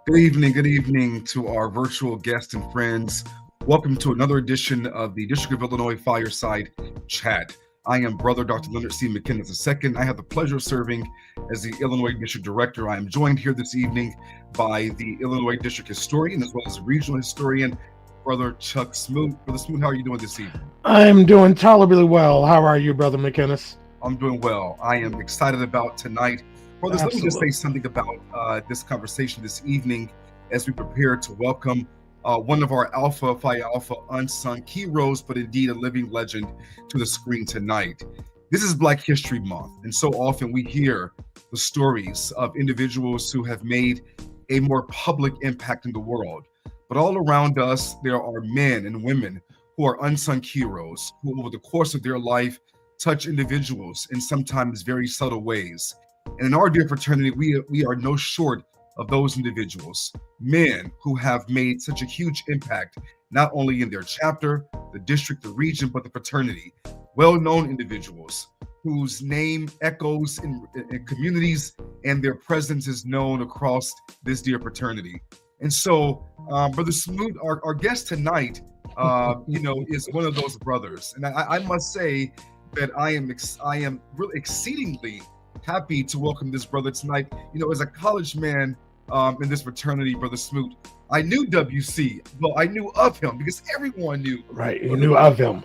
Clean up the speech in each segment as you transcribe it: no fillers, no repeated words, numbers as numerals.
Good evening to our virtual guests and friends. Welcome to another edition of the District of Illinois Fireside Chat. I am Brother Dr. Leonard C. McKinnon II. I have the pleasure of serving as the Illinois District Director. I am joined here this evening by the Illinois District Historian as well as Regional Historian, Brother Chuck Smoot. Brother Smoot, how are you doing this evening? I'm doing tolerably well. How are you, Brother McKinnon? I'm doing well. I am excited about tonight. Brothers, let me just say something about this conversation this evening as we prepare to welcome one of our Alpha Phi Alpha unsung heroes, but indeed a living legend to the screen tonight. This is Black History Month, and so often we hear the stories of individuals who have made a more public impact in the world. But all around us, there are men and women who are unsung heroes who, over the course of their life, touch individuals in sometimes very subtle ways. And in our dear fraternity, we are no short of those individuals, men who have made such a huge impact, not only in their chapter, the district, the region, but the fraternity. Well-known individuals whose name echoes in communities and their presence is known across this dear fraternity. And so, Brother Smoot, our guest tonight, is one of those brothers. And I must say that I am really exceedingly happy to welcome this brother tonight. As a college man in this fraternity, Brother Smoot, I knew WC. Well, I knew of him because everyone knew. Right, you knew of him.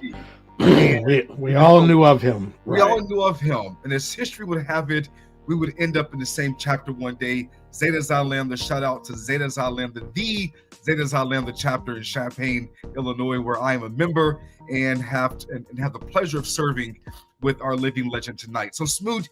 we all knew of him. We all knew of him. And as history would have it, we would end up in the same chapter one day. Zeta Xi Lambda, shout out to Zeta Xi Lambda, the Zeta Xi Lambda chapter in Champaign, Illinois, where I am a member and have the pleasure of serving with our living legend tonight. So Smoot,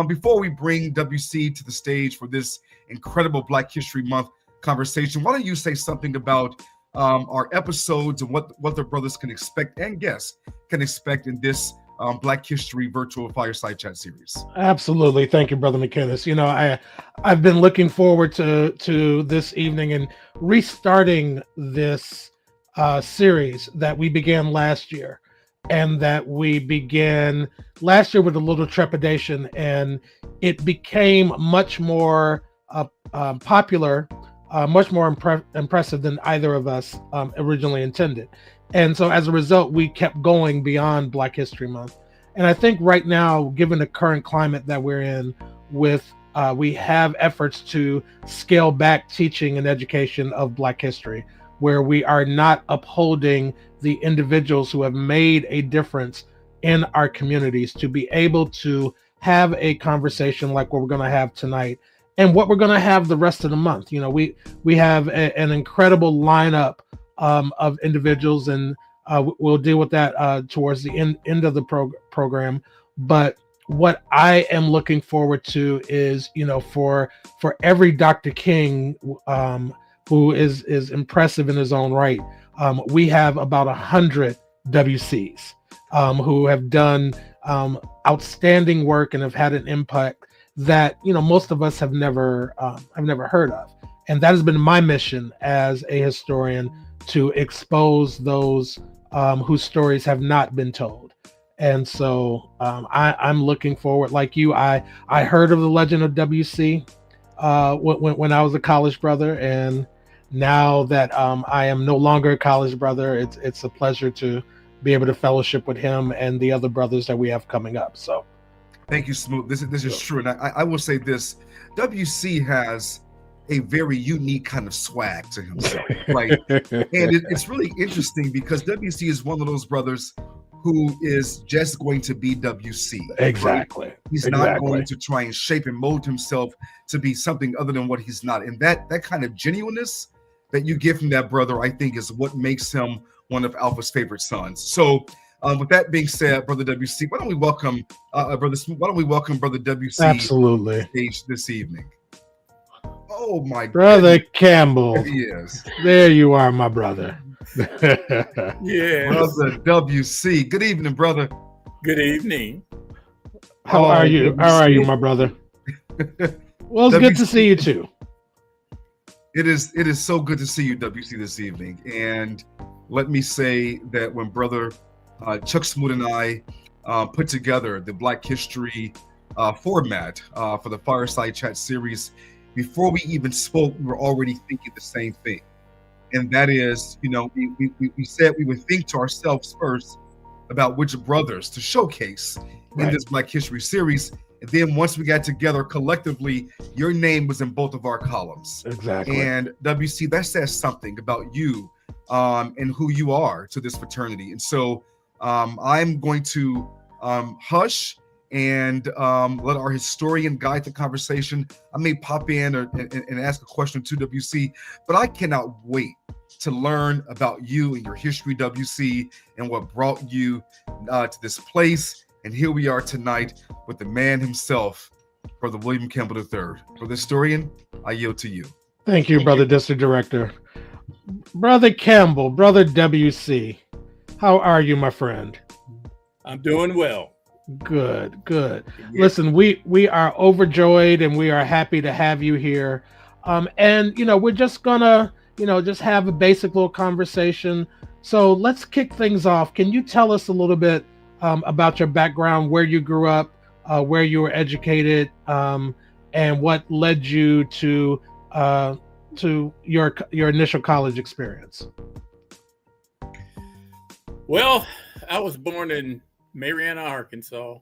before we bring WC to the stage for this incredible Black History Month conversation, why don't you say something about our episodes and what the brothers can expect and guests can expect in this Black History virtual Fireside Chat series? Absolutely. Thank you, Brother McKinnon. I've been looking forward to this evening and restarting this series that we began last year. And that we began last year with a little trepidation, and it became much more popular, much more impressive than either of us originally intended. And so as a result, we kept going beyond Black History Month. And I think right now, given the current climate that we're in, we have efforts to scale back teaching and education of Black history, where we are not upholding the individuals who have made a difference in our communities to be able to have a conversation like what we're going to have tonight and what we're going to have the rest of the month. We have an incredible lineup of individuals, and we'll deal with that towards the end of the program. But what I am looking forward to is, for every Dr. King, who is impressive in his own right, we have about 100 WCs who have done outstanding work and have had an impact that most of us have never heard of. And that has been my mission as a historian, to expose those whose stories have not been told. And so I'm looking forward. Like you, I heard of the legend of WC when I was a college brother, and now that I am no longer a college brother, it's a pleasure to be able to fellowship with him and the other brothers that we have coming up. So, thank you, Smoot. This is true, and I will say this: WC has a very unique kind of swag to himself, right? And it's really interesting because WC is one of those brothers who is just going to be WC. Exactly. Right? He's not going to try and shape and mold himself to be something other than what he's not. And that kind of genuineness that you get from that brother, I think, is what makes him one of Alpha's favorite sons. So with that being said, Brother WC, why don't we welcome Brother Smith? Why don't we welcome Brother WC absolutely to the stage this evening? Oh my brother goodness. Campbell. There he is. There you are, my brother. Yeah, Brother WC. Good evening, brother. Good evening. How are you? WC. How are you, my brother? Well, it's good to see you too. It is so good to see you, WC, this evening. And let me say that when Brother Chuck Smoot and I put together the Black History format for the Fireside Chat series, before we even spoke, we were already thinking the same thing. And that is, we said we would think to ourselves first about which brothers to showcase in Right. this Black History series. And then once we got together collectively, your name was in both of our columns. Exactly. And WC, that says something about you and who you are to this fraternity. And so I'm going to hush and let our historian guide the conversation. I may pop in and ask a question to WC, but I cannot wait to learn about you and your history, WC, and what brought you to this place. And here we are tonight with the man himself, Brother William Campbell III. For the historian, I yield to you. Thank you, Brother District Director. Brother Campbell, Brother WC, how are you, my friend? I'm doing well. Good. Listen, we are overjoyed and we are happy to have you here. And we're just gonna, just have a basic little conversation. So let's kick things off. Can you tell us a little bit about your background, where you grew up, where you were educated, and what led you to your initial college experience? Well, I was born in Marianna, Arkansas,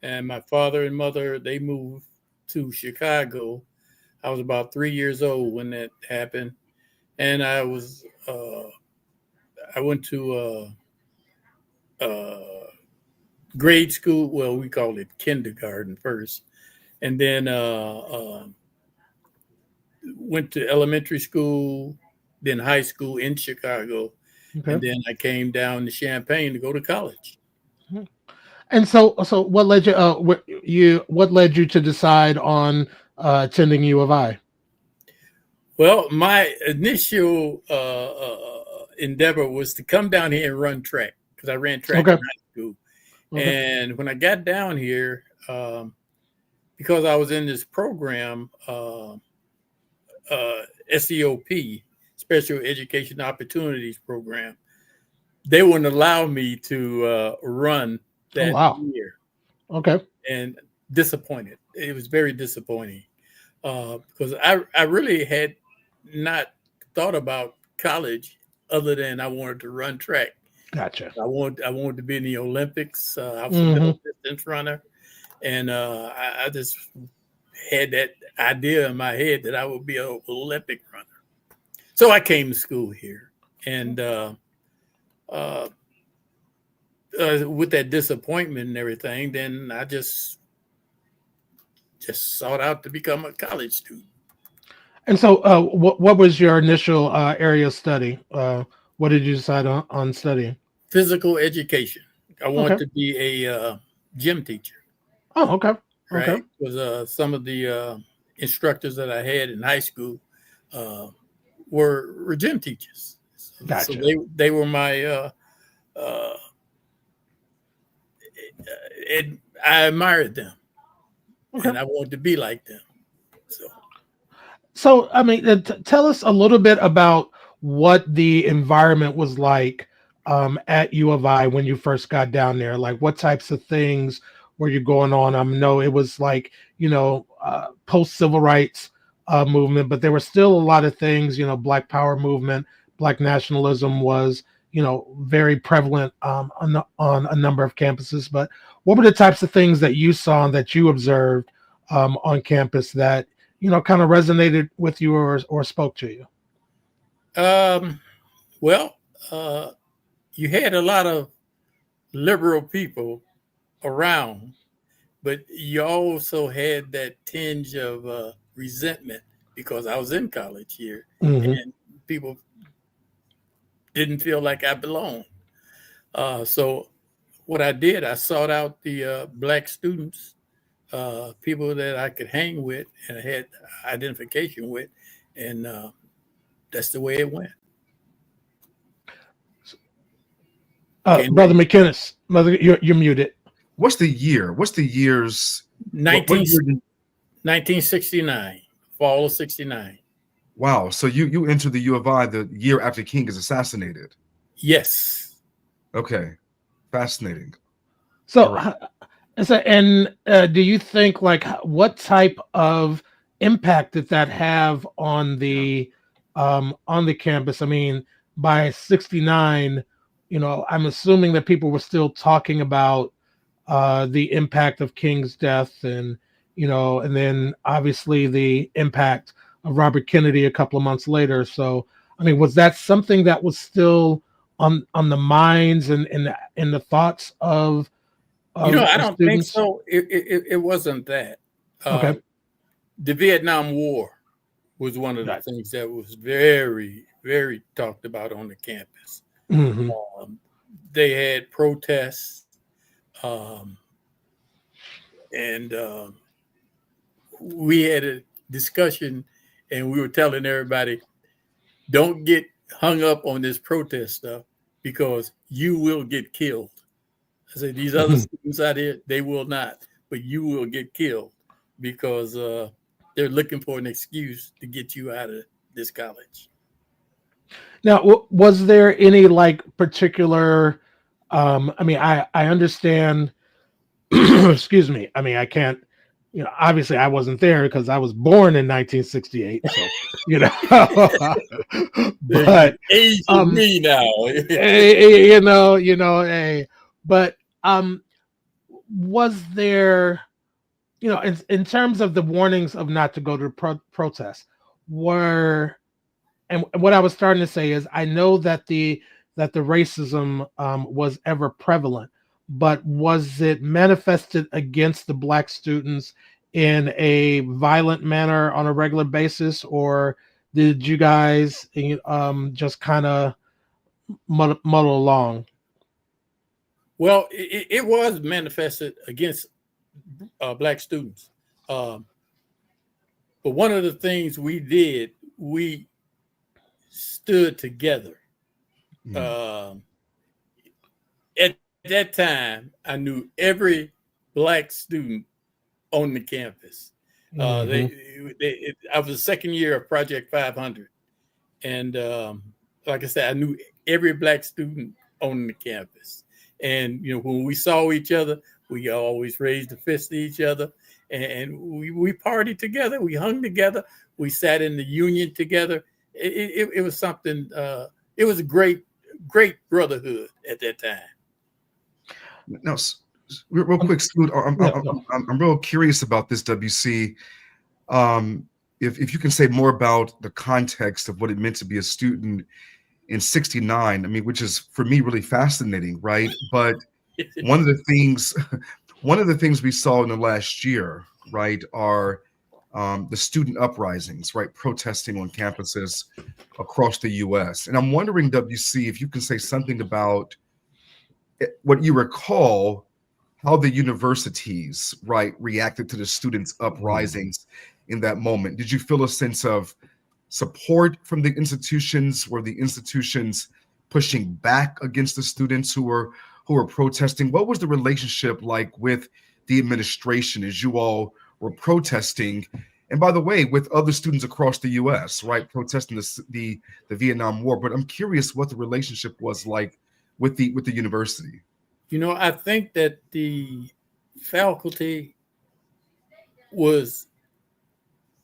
and my father and mother, they moved to Chicago. I was about 3 years old when that happened, and I went to grade school. Well, we called it kindergarten first, and then went to elementary school, then high school in Chicago, and then I came down to Champaign to go to college. And so what led you? What led you to decide on attending U of I? Well, my initial endeavor was to come down here and run track because I ran track in high school. And when I got down here, because I was in this program, SEOP, Special Education Opportunities Program, they wouldn't allow me to run that year. Okay. And disappointed. It was very disappointing because I really had not thought about college other than I wanted to run track. Gotcha. I wanted to be in the Olympics. I was a middle distance runner, and I just had that idea in my head that I would be an Olympic runner. So I came to school here, and with that disappointment and everything, then I just sought out to become a college student. And so, what was your initial area of study? What did you decide on studying? Physical education. I wanted to be a gym teacher. Oh, okay. Right? Because some of the instructors that I had in high school were gym teachers. Gotcha. So they were my. I admired them, and I wanted to be like them. So I mean, tell us a little bit about what the environment was like at U of I when you first got down there. Like, what types of things were you going on? I know it was like, post civil rights movement, but there were still a lot of things. Black Power movement, Black nationalism was very prevalent on a number of campuses. But what were the types of things that you saw and that you observed on campus that kind of resonated with you or spoke to you? Well, you had a lot of liberal people around, but you also had that tinge of resentment because I was in college here, and people didn't feel like I belonged. So what I did, I sought out the Black students, people that I could hang with and had identification with, and that's the way it went. Brother McInnes, you're muted. What's the year? What's the years? 1969, fall of 69. Wow. So you entered the U of I the year after King is assassinated. Yes. Okay. Fascinating. So, do you think, like, what type of impact did that have on the campus? I mean, by '69, I'm assuming that people were still talking about the impact of King's death, and and then obviously the impact of Robert Kennedy a couple of months later. So, I mean, was that something that was still on the minds and in the thoughts of I of don't think students? so. It wasn't that. Okay. The Vietnam War was one of the Right. things that was very, very talked about on the campus. Hmm. Um, they had protests, um, and we had a discussion, and we were telling everybody, don't get hung up on this protest stuff because you will get killed. I said, these other students out here, they will not, but you will get killed because they're looking for an excuse to get you out of this college. Now, was there any like particular? I mean, I understand. Excuse me. I mean, I can't. Obviously, I wasn't there because I was born in 1968. So, but Aging me now. but was there? In terms of the warnings of not to go to protests, were and what I was starting to say is I know that the racism was ever prevalent, but was it manifested against the black students in a violent manner on a regular basis, or did you guys just kind of muddle along? Well, it was manifested against black students. But one of the things we did, we stood together. Mm. At that time, I knew every black student on the campus. I was the second year of Project 500, and like I said, I knew every black student on the campus. And when we saw each other, we always raised a fist to each other, and we partied together. We hung together. We sat in the union together. It was something. It was a great brotherhood at that time. Now, real quick, Scoot, I'm real curious about this, WC. If you can say more about the context of what it meant to be a student in '69, I mean, which is for me really fascinating, right? But one of the things we saw in the last year, right, are the student uprisings, right, protesting on campuses across the U.S. And I'm wondering, WC, if you can say something about what you recall, how the universities, right, reacted to the students' uprisings in that moment. Did you feel a sense of support from the institutions? Were the institutions pushing back against the students who were protesting? What was the relationship like with the administration as you all were protesting? And by the way, with other students across the U.S., right, protesting the Vietnam War. But I'm curious what the relationship was like with the university. I think that the faculty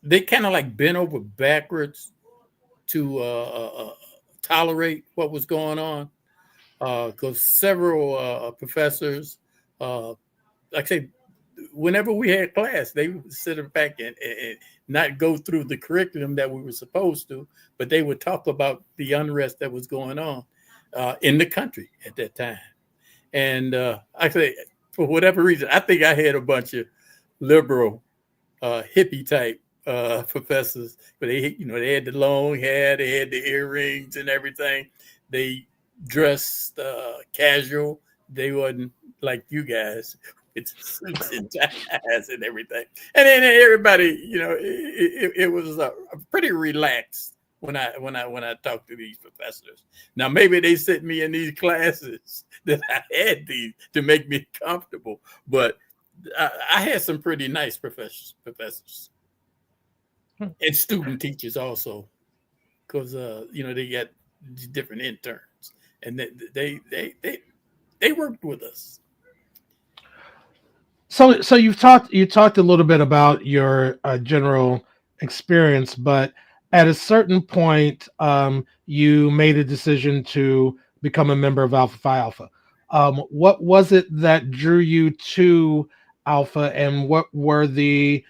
they kind of like bent over backwards to tolerate what was going on, because several professors, like I say, whenever we had class, they would sit back and not go through the curriculum that we were supposed to, but they would talk about the unrest that was going on in the country at that time. And I say, for whatever reason, I think I had a bunch of liberal, hippie type professors, but they had the long hair, they had the earrings and everything. They dressed casual. They wasn't like you guys. It's suits and ties and everything. And then everybody, it was pretty relaxed when I talked to these professors. Now maybe they sent me in these classes that I had these to make me comfortable, but I had some pretty nice professors and student teachers also, because they got different interns and they worked with us. So you talked a little bit about your general experience, but at a certain point, you made a decision to become a member of Alpha Phi Alpha. What was it that drew you to Alpha, and what were the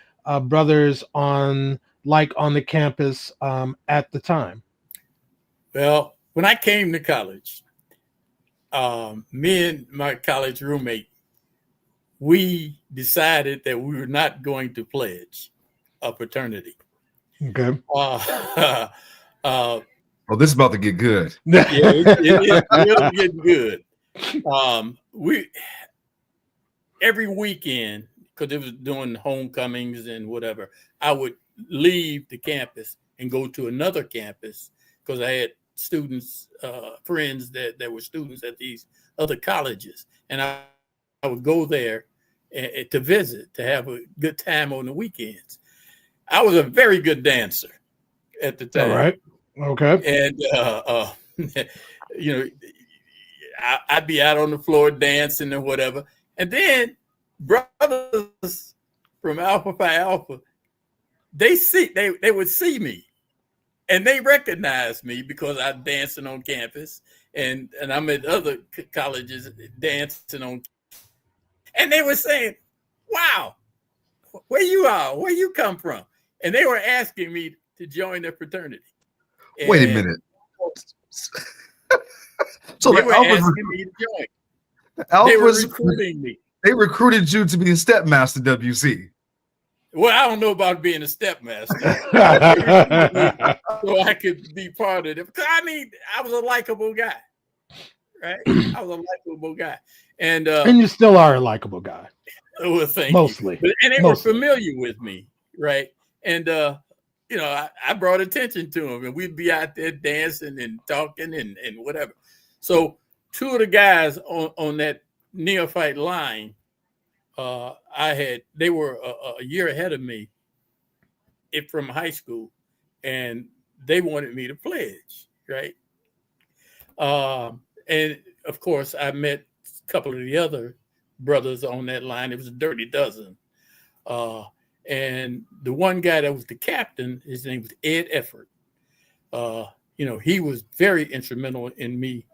brothers on the campus at the time? Well, when I came to college, me and my college roommate, we decided that we were not going to pledge a fraternity. Okay. Oh, this is about to get good. Yeah, it'll get good. We every weekend, because it was doing homecomings and whatever, I would leave the campus and go to another campus because I had students, friends that were students at these other colleges, and I would go there to visit, to have a good time on the weekends. I was a very good dancer at the time. All right. Okay. And I'd be out on the floor dancing or whatever. And then brothers from Alpha Phi Alpha, they would see me, and they recognized me because I'm dancing on campus, and I'm at other colleges dancing on. And they were saying, "Wow, where you are? Where you come from?" And they were asking me to join their fraternity. And wait a minute. So they were asking me to join. They were recruiting me. They recruited you to be a stepmaster, WC. Well, I don't know about being a stepmaster. So I could be part of it. Because I was a likable guy. Right? I was a likable guy. And you still are a likable guy. Well, thank mostly. You. And they were familiar with me, right? And I brought attention to them, and we'd be out there dancing and talking and whatever. So two of the guys on that neophyte line, they were a year ahead of me from high school, and they wanted me to pledge, right? And of course, I met a couple of the other brothers on that line. It was a dirty dozen. And the one guy that was the captain, his name was Ed Effort. He was very instrumental in me.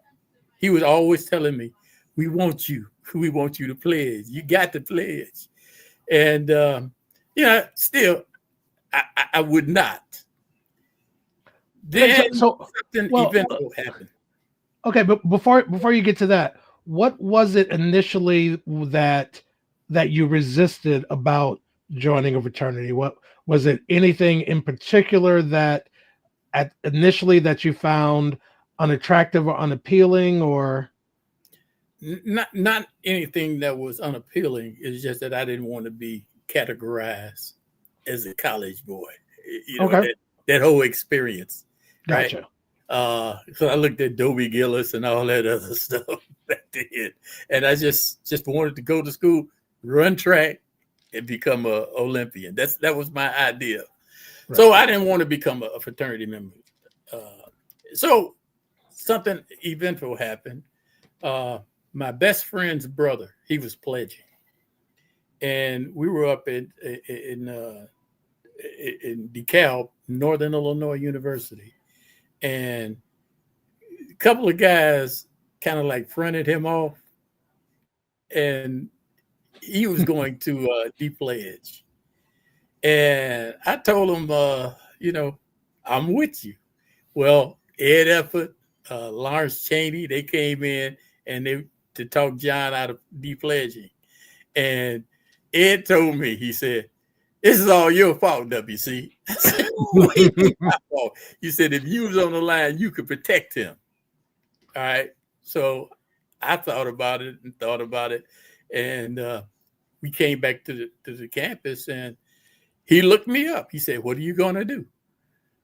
He was always telling me, we want you to pledge. You got to pledge. And, still, I would not. Then something eventful happened. Okay, but before you get to that, what was it initially that you resisted about joining a fraternity? What was it? Anything in particular that initially that you found unattractive or unappealing, or not anything that was unappealing? It's just that I didn't want to be categorized as a college boy. That whole experience. Gotcha. Right? So I looked at Dobie Gillis and all that other stuff that did, and I just wanted to go to school, run track, and become an Olympian. That was my idea. Right. So I didn't want to become a fraternity member. So something eventful happened. My best friend's brother, he was pledging, and we were up in DeKalb, Northern Illinois University, and a couple of guys kind of like fronted him off, and he was going to de-pledge. And I told him, I'm with you. Well, Ed Effort, Lawrence Cheney, they came in and to talk John out of de-pledging. And Ed told me, he said, "This is all your fault, WC." I said, my fault. You said if you was on the line, you could protect him. All right. So I thought about it, and we came back to the campus, and he looked me up. He said, "What are you going to do?"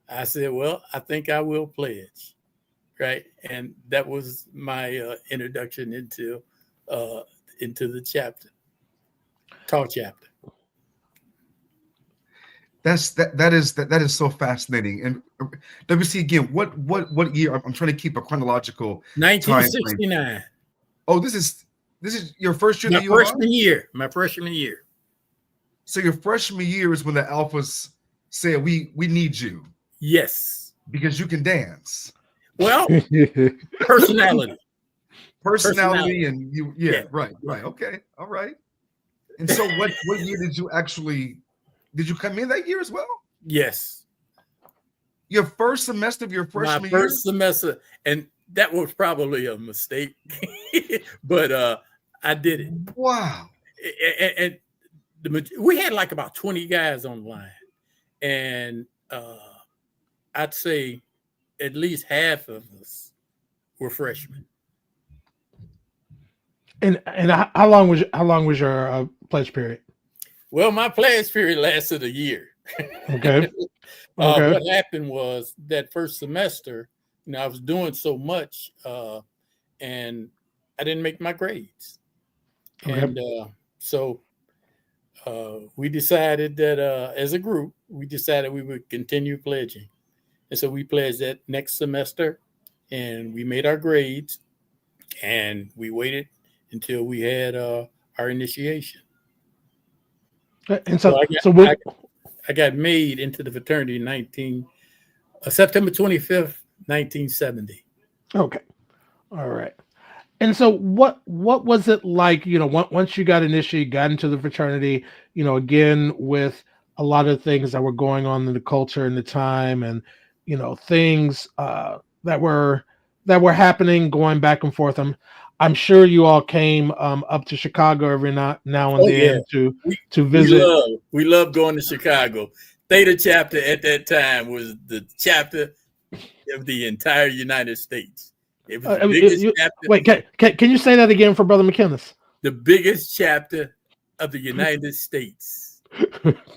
I said, "Well, I think I will pledge." Right. And that was my introduction into the chapter, talk chapter. That is so fascinating. And WC, again, what year? I'm trying to keep a chronological 1969. Oh, this is your first year. My freshman year. So your freshman year is when the Alphas said, we need you Yes. because you can dance. Well, personality. Personality and you, Yeah. right. Okay. All right. And so what year did you come in that year as well? Yes. Your first semester of your My freshman first semester, and that was probably a mistake, but I did it. Wow. And we had like about 20 guys online, and I'd say at least half of us were freshmen. And how long was your pledge period? Well, my pledge period lasted a year. Okay. Okay. What happened was that first semester, I was doing so much, and I didn't make my grades. Okay. And so we decided that as a group, we decided we would continue pledging. And so we pledged that next semester, and we made our grades, and we waited until we had our initiation. And I got made into the fraternity September 25th, 1970. Okay. All right. And so what was it like, once you got initiated, got into the fraternity, again, with a lot of things that were going on in the culture and the time, and, things that were happening, going back and forth. I'm sure you all came up to Chicago every now and then to visit. We love going to Chicago. Theta chapter at that time was the chapter of the entire United States. It was the biggest chapter. Wait, can you say that again for Brother McKinnis? The biggest chapter of the United States.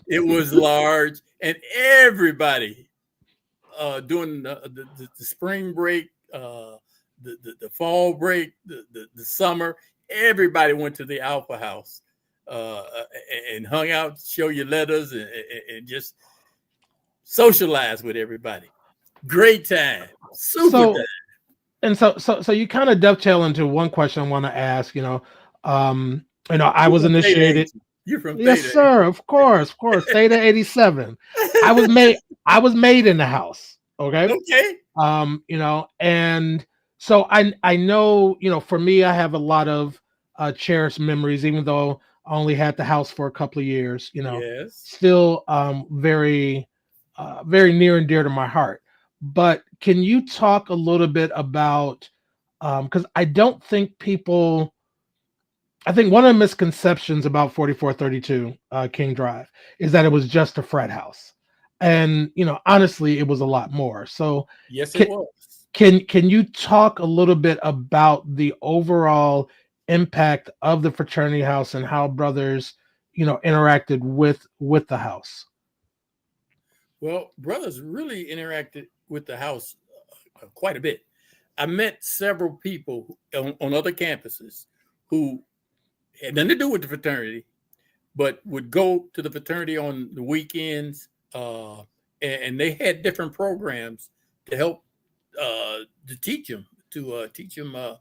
It was large, and everybody during the spring break, the fall break, the summer, everybody went to the Alpha House and hung out, show your letters, and just socialize with everybody. Great time, super time. And so you kind of dovetail into one question I want to ask. I was initiated. You're from Yes, Theta. sir. Of course. Theta 87. I was made in the house. Okay. Okay. And so I know, for me, I have a lot of cherished memories, even though I only had the house for a couple of years. Yes. Still very, very near and dear to my heart. But can you talk a little bit about, because I think one of the misconceptions about 4432 King Drive is that it was just a frat house. And, honestly, it was a lot more. So yes, it was. Can you talk a little bit about the overall impact of the fraternity house and how brothers, interacted with the house? Well, brothers really interacted with the house quite a bit. I met several people on other campuses who had nothing to do with the fraternity, but would go to the fraternity on the weekends, and they had different programs to help to teach them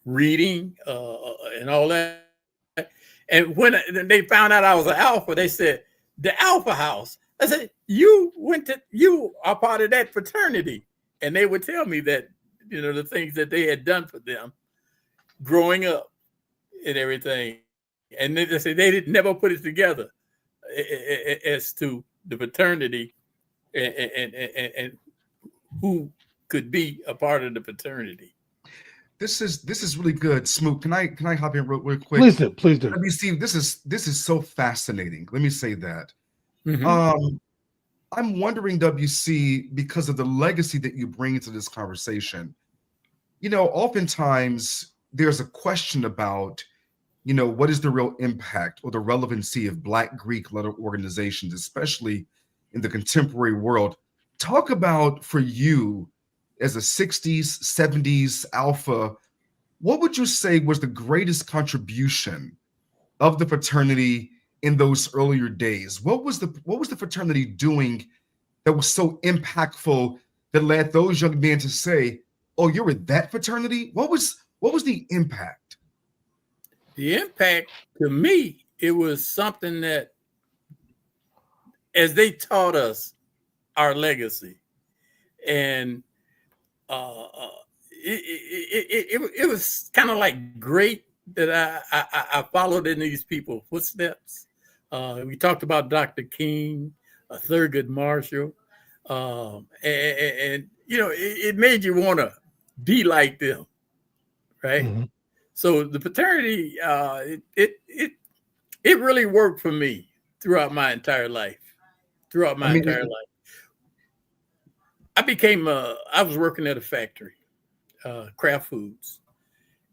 reading and all that. And when they found out I was an Alpha, they said, "The Alpha House." I said, you are part of that fraternity. And they would tell me that, the things that they had done for them growing up and everything. And they said they never put it together as to the fraternity and who could be a part of the fraternity. This is really good. Smoot, can I hop in real quick? Please do. Let me see. This is so fascinating. Let me say that. Mm-hmm. I'm wondering, WC, because of the legacy that you bring to this conversation, oftentimes there's a question about, what is the real impact or the relevancy of Black Greek letter organizations, especially in the contemporary world. Talk about, for you as a 60s, 70s Alpha, what would you say was the greatest contribution of the fraternity in those earlier days? What was the fraternity doing that was so impactful that led those young men to say, "Oh, you're with that fraternity"? What was the impact? The impact to me, it was something that as they taught us our legacy. And it was kind of like great that I followed in these people's footsteps. We talked about Dr. King, Thurgood Marshall, and it made you want to be like them, right? Mm-hmm. So the paternity, it really worked for me throughout my entire life. I was working at a factory, Kraft Foods,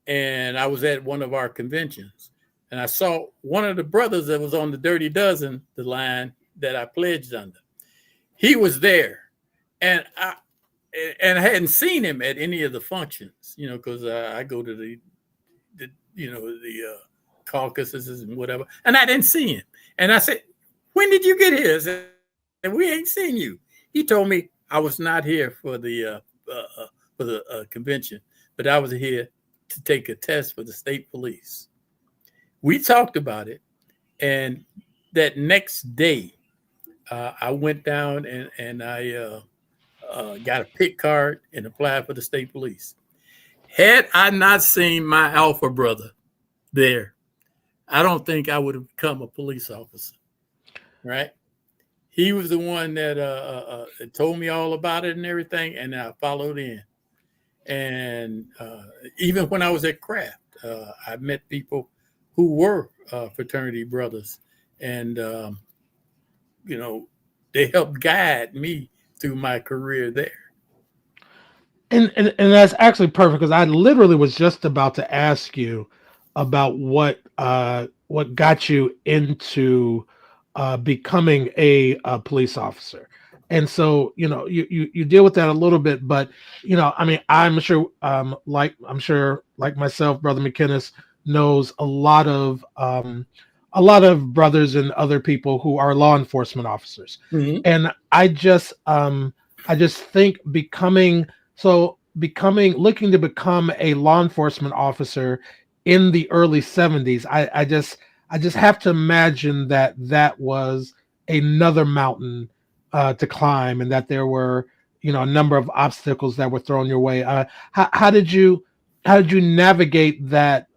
and I was at one of our conventions, and I saw one of the brothers that was on the Dirty Dozen, the line that I pledged under. He was there, and I hadn't seen him at any of the functions, because I go to the caucuses and whatever, and I didn't see him. And I said, "When did you get here?" I said, "And we ain't seen you." He told me I was not here for the convention, but I was here to take a test for the state police. We talked about it, and that next day, I went down and I got a pick card and applied for the state police. Had I not seen my alpha brother there, I don't think I would have become a police officer, right? He was the one that told me all about it and everything, and I followed in. And even when I was at Kraft, I met people who were fraternity brothers, and they helped guide me through my career there. And that's actually perfect, because I literally was just about to ask you about what got you into becoming a police officer. And so, you deal with that a little bit, but I mean, I'm sure like myself, Brother McKinnis knows a lot of brothers and other people who are law enforcement officers. Mm-hmm. And I just think looking to become a law enforcement officer in the early 70s, I just have to imagine that was another mountain to climb, and that there were a number of obstacles that were thrown your way. How did you navigate that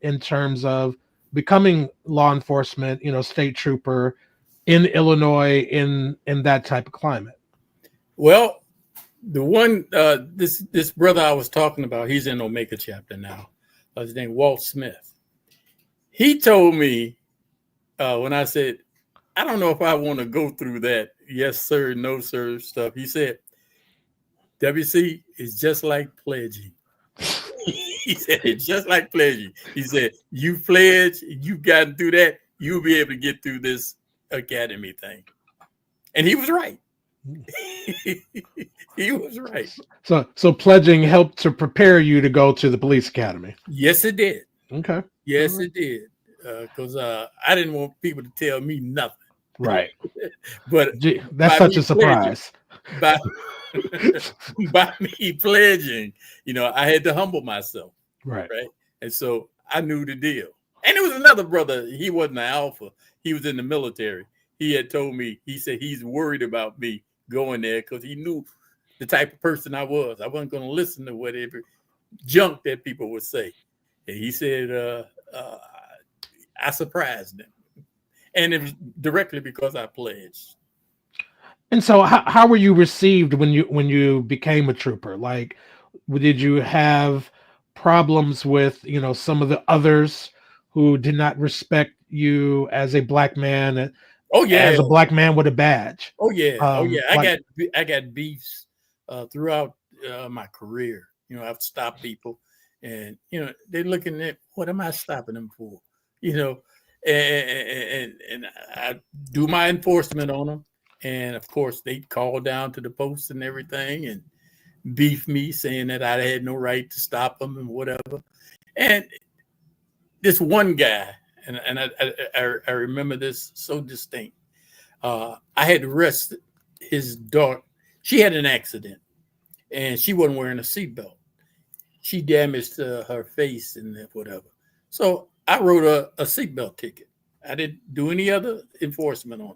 in terms of becoming law enforcement, state trooper in Illinois in that type of climate? Well, the one this brother I was talking about, he's in Omega chapter now. His name Walt Smith. He told me when I said, "I don't know if I want to go through that yes sir, no sir stuff." He said, "WC is just like pledging." He said, "It's just like pledging." He said, "You pledge, you've gotten through that, you'll be able to get through this academy thing." And he was right. He was right. So pledging helped to prepare you to go to the police academy. Yes, it did. Okay. Yes, it did. Because I didn't want people to tell me nothing. Right. But gee, that's such a surprise. By me pledging, I had to humble myself. Right. And so I knew the deal. And there was another brother. He wasn't an alpha. He was in the military. He had told me, he said he's worried about me going there because he knew the type of person I was. I wasn't going to listen to whatever junk that people would say. And he said, I surprised him. And it was directly because I pledged. And so how were you received when you became a trooper? Like, did you have problems with, some of the others who did not respect you as a black man? Oh yeah, as a black man with a badge. Oh yeah, I got beefs throughout my career. I've stopped people, and they're looking at, what am I stopping them for? And I do my enforcement on them, and of course they call down to the post and everything, and beef me, saying that I had no right to stop them and whatever. And this one guy. And I remember this so distinct. I had arrested his daughter. She had an accident, and she wasn't wearing a seatbelt. She damaged her face and whatever. So I wrote a seatbelt ticket. I didn't do any other enforcement on her.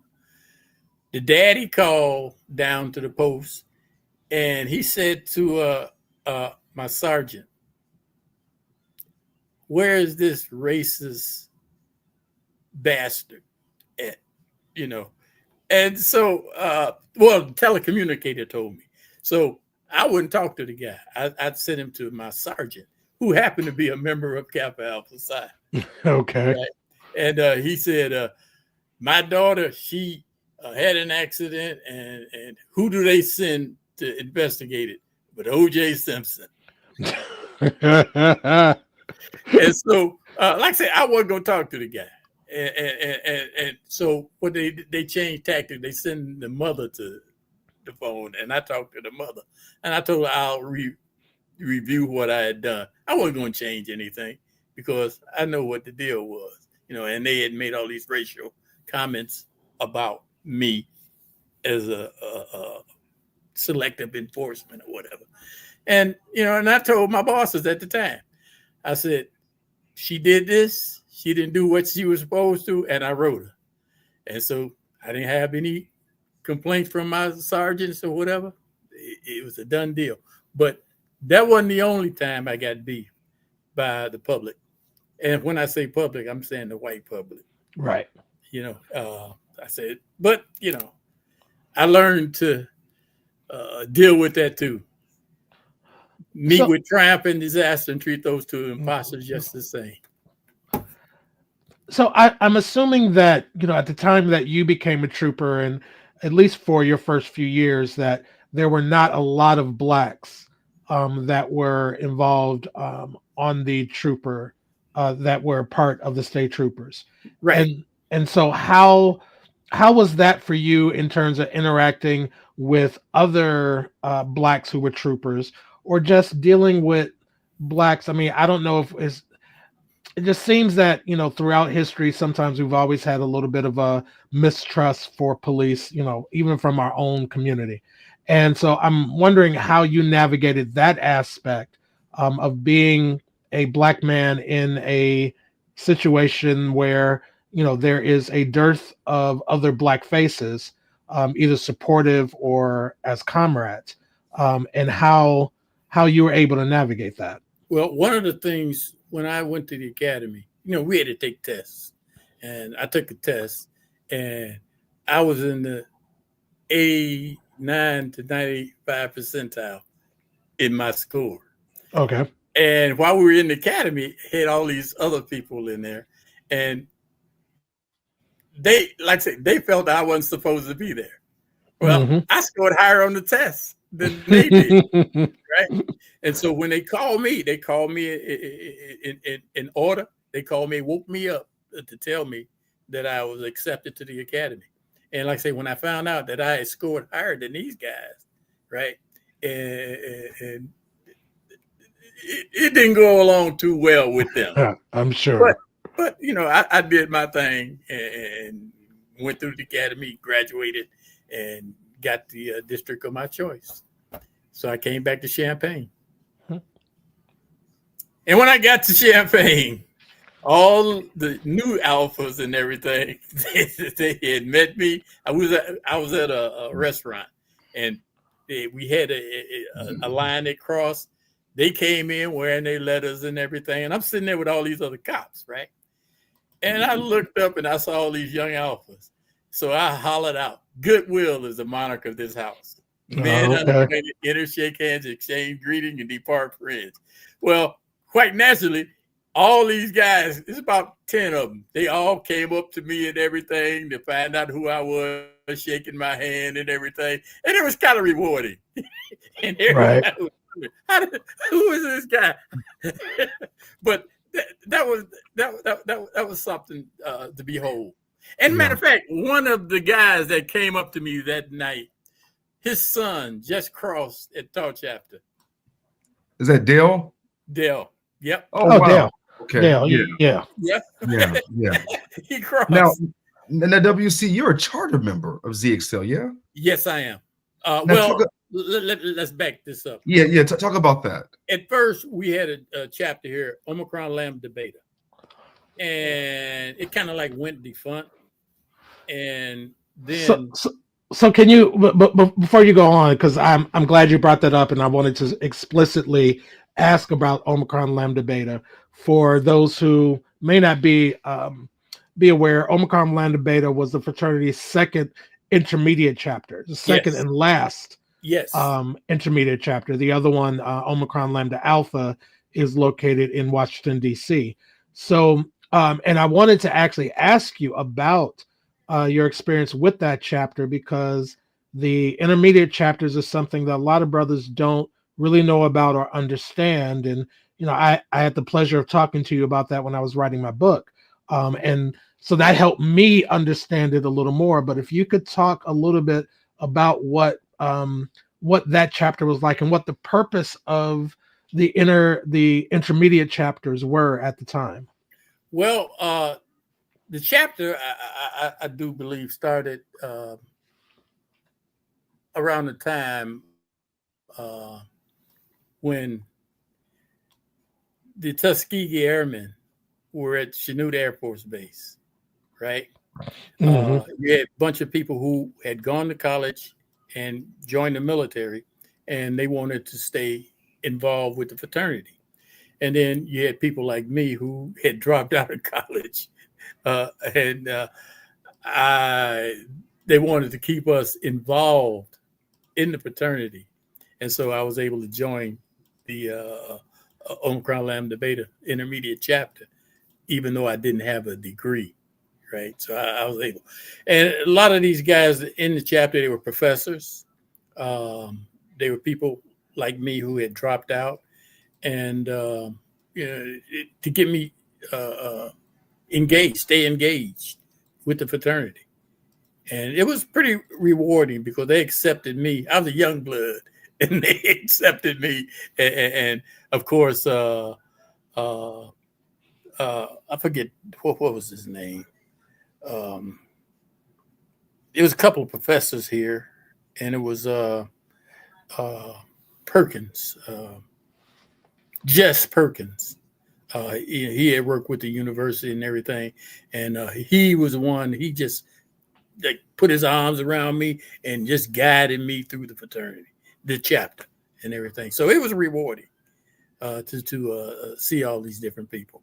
The daddy called down to the post, and he said to my sergeant, "Where is this racist bastard at?" You know, and so, well, the telecommunicator told me. So I wouldn't talk to the guy. I'd send him to my sergeant, who happened to be a member of Kappa Alpha Psi. Okay. Right? And he said, my daughter, she had an accident, and who do they send to investigate it? But O.J. Simpson. And so, like I said, I wasn't going to talk to the guy. And so what they changed tactics. They send the mother to the phone, and I talked to the mother, and I told her I'll review what I had done. I wasn't going to change anything because I know what the deal was, and they had made all these racial comments about me as a selective enforcement or whatever. And, and I told my bosses at the time, I said, she did this. She didn't do what she was supposed to, and I wrote her. And so I didn't have any complaints from my sergeants or whatever. It was a done deal. But that wasn't the only time I got beef by the public. And when I say public, I'm saying the white public. Right. I said, but, I learned to deal with that too. Meet with triumph and disaster and treat those two imposters just the same. So I'm assuming that, at the time that you became a trooper, and at least for your first few years, that there were not a lot of blacks that were involved on the trooper that were part of the state troopers. Right. And so how was that for you in terms of interacting with other blacks who were troopers, or just dealing with blacks? I mean, I don't know if it just seems that, throughout history, sometimes we've always had a little bit of a mistrust for police, even from our own community. And so I'm wondering how you navigated that aspect of being a black man in a situation where, there is a dearth of other black faces, either supportive or as comrades, and how you were able to navigate that. Well, one of the things when I went to the academy, we had to take tests, and I took a test, and I was in the 89 to 95 percentile in my score. Okay. And while we were in the academy, had all these other people in there, and they, like I said, they felt I wasn't supposed to be there. Well, I scored higher on the test than they did, right? And so when they called me in order. They called me, woke me up to tell me that I was accepted to the academy. And like I say, when I found out that I had scored higher than these guys, right, and it didn't go along too well with them. I'm sure. But I did my thing and went through the academy, graduated, and got the district of my choice. So I came back to Champaign. And when I got to Champaign, all the new alphas and everything, they had met me. I was at a restaurant, and we had a line that crossed. They came in wearing their letters and everything, and I'm sitting there with all these other cops, right? And I looked up and I saw all these young alphas. So I hollered out, "Goodwill is the monarch of this house. Men unacquainted enter, shake hands, exchange greeting, and depart friends." Well, quite naturally, all these guys, it's about 10 of them, they all came up to me and everything to find out who I was, shaking my hand and everything. And it was kind of rewarding. And everybody was wondering, who is this guy? But that was something to behold. And matter of fact, one of the guys that came up to me that night, his son just crossed at Tall Chapter. Is that Dale? Dale. Yep. Oh, wow. Dale. Okay. Dale, yeah. He crossed. Now, WC, you're a charter member of ZXL, yeah? Yes, I am. Let's back this up. Yeah. Talk about that. At first, we had a chapter here, Omicron Lambda Beta, and it kind of like went defunct. And then, So can you, but before you go on, because I'm glad you brought that up, and I wanted to explicitly ask about Omicron Lambda Beta for those who may not be aware. Omicron Lambda Beta was the fraternity's second intermediate chapter, the second Yes. and last Yes. intermediate chapter. The other one, Omicron Lambda Alpha, is located in Washington D.C. So, and I wanted to actually ask you about your experience with that chapter, because the intermediate chapters is something that a lot of brothers don't really know about or understand. And I had the pleasure of talking to you about that when I was writing my book, and so that helped me understand it a little more. But if you could talk a little bit about what that chapter was like and what the purpose of the intermediate chapters were at the time. Well, the chapter I do believe started around the time when the Tuskegee Airmen were at Chanute Air Force Base, right? Mm-hmm. You had a bunch of people who had gone to college and joined the military, and they wanted to stay involved with the fraternity. And then you had people like me who had dropped out of college, and they wanted to keep us involved in the fraternity. And so I was able to join the Omicron Lambda Beta intermediate chapter, even though I didn't have a degree, right? So I was able. And a lot of these guys in the chapter, they were professors. They were people like me who had dropped out. And, to get me engaged, stay engaged with the fraternity. And it was pretty rewarding because they accepted me. I was a young blood, and they accepted me. And of course, I forget what was his name. It was a couple of professors here, and it was Perkins, Jess Perkins. He had worked with the university and everything, and he was the one. He just put his arms around me and just guided me through the fraternity, the chapter, and everything. So it was rewarding to see all these different people.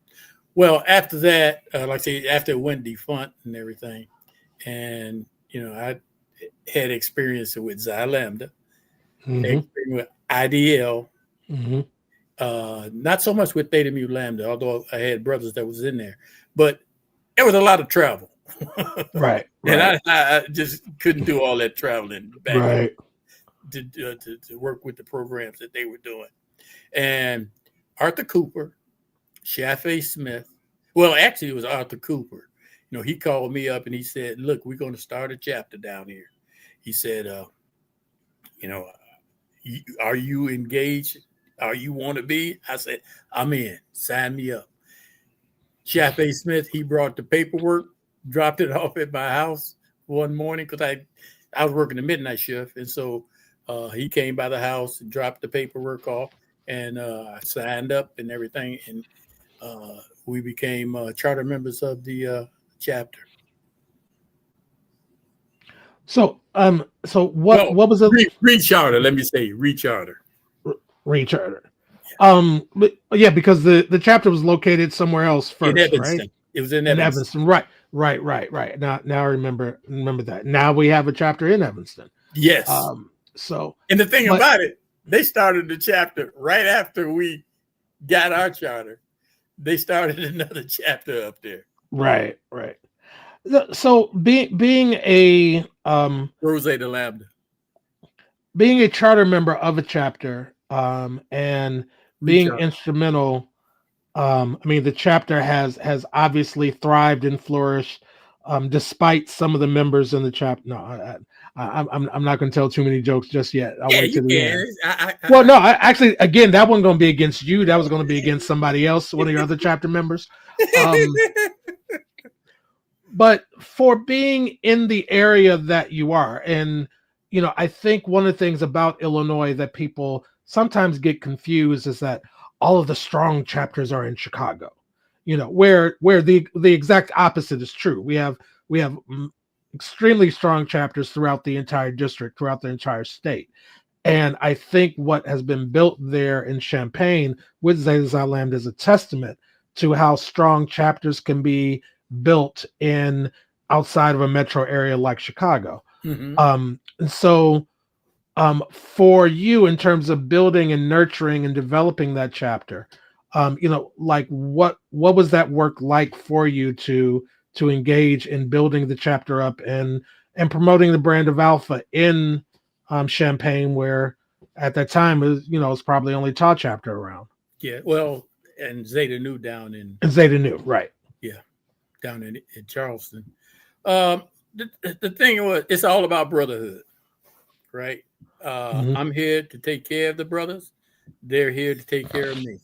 Well, after that, like I say, after it went defunct and everything, and I had experience with Xi Lambda, experience with IDL. Mm-hmm. Not so much with Theta Mu Lambda, although I had brothers that was in there, but it was a lot of travel. Right. And I just couldn't do all that traveling back to work with the programs that they were doing. And Arthur Cooper, Shafe Smith, well, actually it was Arthur Cooper. He called me up and he said, look, we're going to start a chapter down here. He said, are you engaged? Are you want to be? I said, I'm in. Sign me up. Shafe Smith, he brought the paperwork, dropped it off at my house one morning because I was working the midnight shift. And so he came by the house and dropped the paperwork off, and I signed up and everything. And we became charter members of the chapter. So what was it? Recharter, let me say recharter. Recharter. But yeah, because the chapter was located somewhere else first, in Evanston. Right? It was in Evanston. Right. Now I remember that. Now we have a chapter in Evanston. Yes. And the thing about it, they started the chapter right after we got our charter. They started another chapter up there. Right. So being a Rosetta Lambda, being a charter member of a chapter, and being instrumental. The chapter has obviously thrived and flourished, despite some of the members in the chapter. No, I'm not going to tell too many jokes just yet. I'll wait till the end. Well, no, actually, again, that wasn't going to be against you. That was going to be against somebody else, one of your other chapter members. But for being in the area that you are, and I think one of the things about Illinois that people sometimes get confused is that all of the strong chapters are in Chicago, where the exact opposite is true. We have extremely strong chapters throughout the entire district, throughout the entire state. And I think what has been built there in Champaign with Zeta Land is a testament to how strong chapters can be built in outside of a metro area like Chicago. And so for you, in terms of building and nurturing and developing that chapter, like what was that work like for you to engage in building the chapter up and promoting the brand of Alpha in Champaign, where at that time it was probably only Taw chapter around. Yeah, well, and Zeta Nu down in Zeta Nu, right? Yeah, down in Charleston. The thing was, it's all about brotherhood, right? I'm here to take care of the brothers. They're here to take care of me,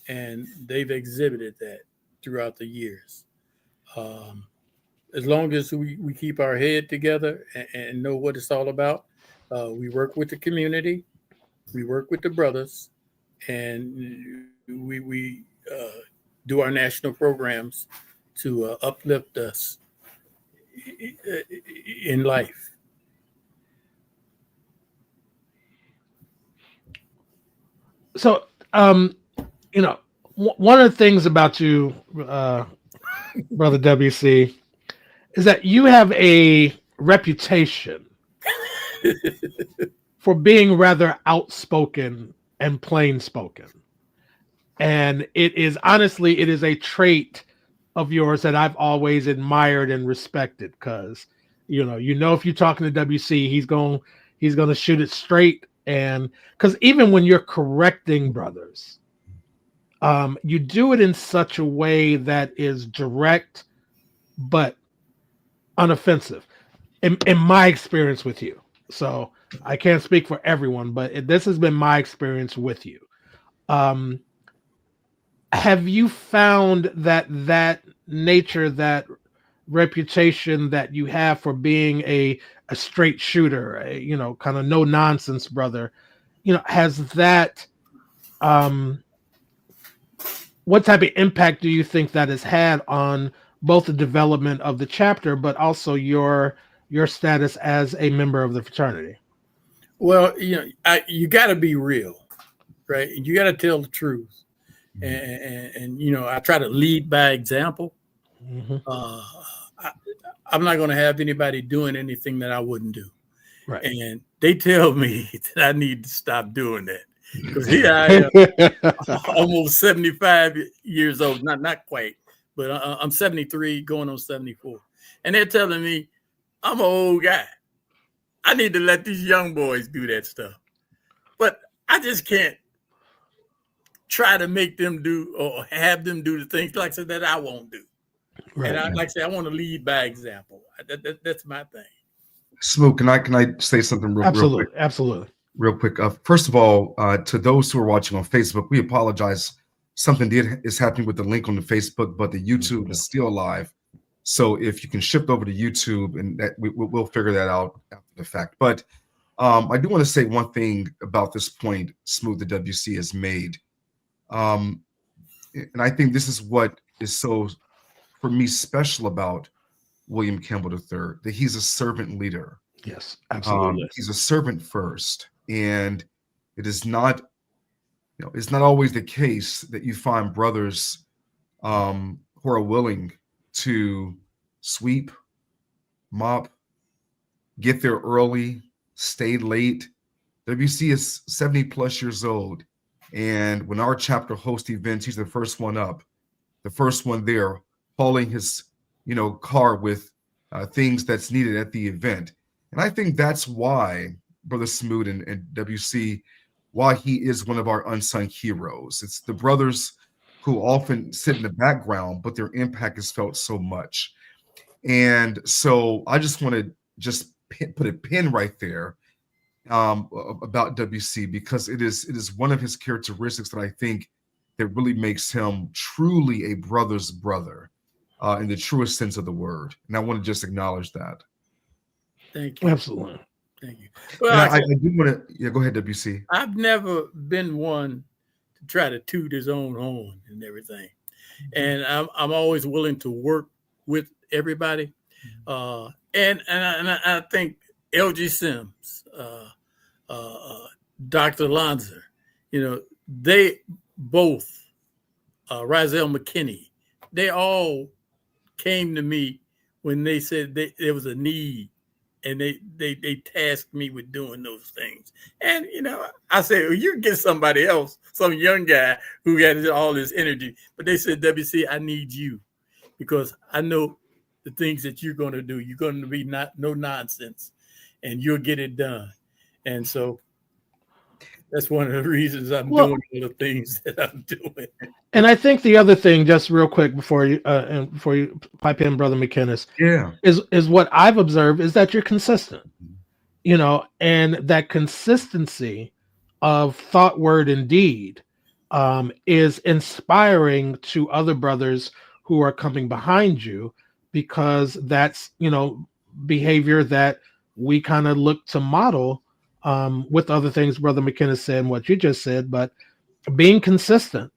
and they've exhibited that throughout the years. As long as we keep our head together and know what it's all about, we work with the community, we work with the brothers, and we do our national programs to uplift us in life. So, one of the things about you, Brother WC, is that you have a reputation for being rather outspoken and plain spoken. And it is a trait of yours that I've always admired and respected, because if you're talking to WC, he's going to shoot it straight. And because even when you're correcting brothers, you do it in such a way that is direct but unoffensive, in my experience with you. So I can't speak for everyone, but this has been my experience with you. Have you found that nature, that reputation that you have for being a straight shooter, kind of no nonsense brother, has that, what type of impact do you think that has had on both the development of the chapter, but also your status as a member of the fraternity? Well, you got to be real, right? You got to tell the truth. And I try to lead by example. I'm not going to have anybody doing anything that I wouldn't do. Right. And they tell me that I need to stop doing that, because here I am, almost 75 years old. Not quite, but I'm 73, going on 74. And they're telling me I'm an old guy. I need to let these young boys do that stuff. But I just can't try to make them do or have them do the things like I said that I won't do. Right. And like I said, I want to lead by example. That's my thing. Smoke, can I say something real quick? Absolutely. Real quick. First of all, to those who are watching on Facebook, we apologize. Something is happening with the link on the Facebook, but the YouTube is still live. So if you can shift over to YouTube, and that we'll figure that out after the fact. But I do want to say one thing about this point, Smooth, the WC has made. And I think this is what is so, for me, special about William Campbell III, that he's a servant leader. Yes, absolutely. He's a servant first. And it is not, it's not always the case that you find brothers who are willing to sweep, mop, get there early, stay late. WC is 70 plus years old. And when our chapter hosts events, he's the first one up, the first one there, hauling his, car with things that's needed at the event. And I think that's why Brother Smoot and WC, why he is one of our unsung heroes. It's the brothers who often sit in the background, but their impact is felt so much. And so I just want to put a pin right there about WC, because it is one of his characteristics that I think that really makes him truly a brother's brother in the truest sense of the word. And I want to just acknowledge that. Thank you. Absolutely. Thank you. Well, I do want to, go ahead, WC. I've never been one to try to toot his own horn and everything. And I'm always willing to work with everybody. I think LG Sims, Dr. Lanza, they both, Razel McKinney, they all came to me when they said there was a need, and they tasked me with doing those things. And I said, well, you can get somebody else, some young guy who got all this energy. But they said, WC, I need you, because I know the things that you're going to do. You're going to be no nonsense, and you'll get it done. And so that's one of the reasons I'm doing all the things that I'm doing. And I think the other thing, just real quick before you pipe in, Brother McKinnis, is what I've observed is that you're consistent, and that consistency of thought, word, and deed is inspiring to other brothers who are coming behind you, because that's behavior that we kind of look to model with other things Brother McKinnis said and what you just said. But being consistent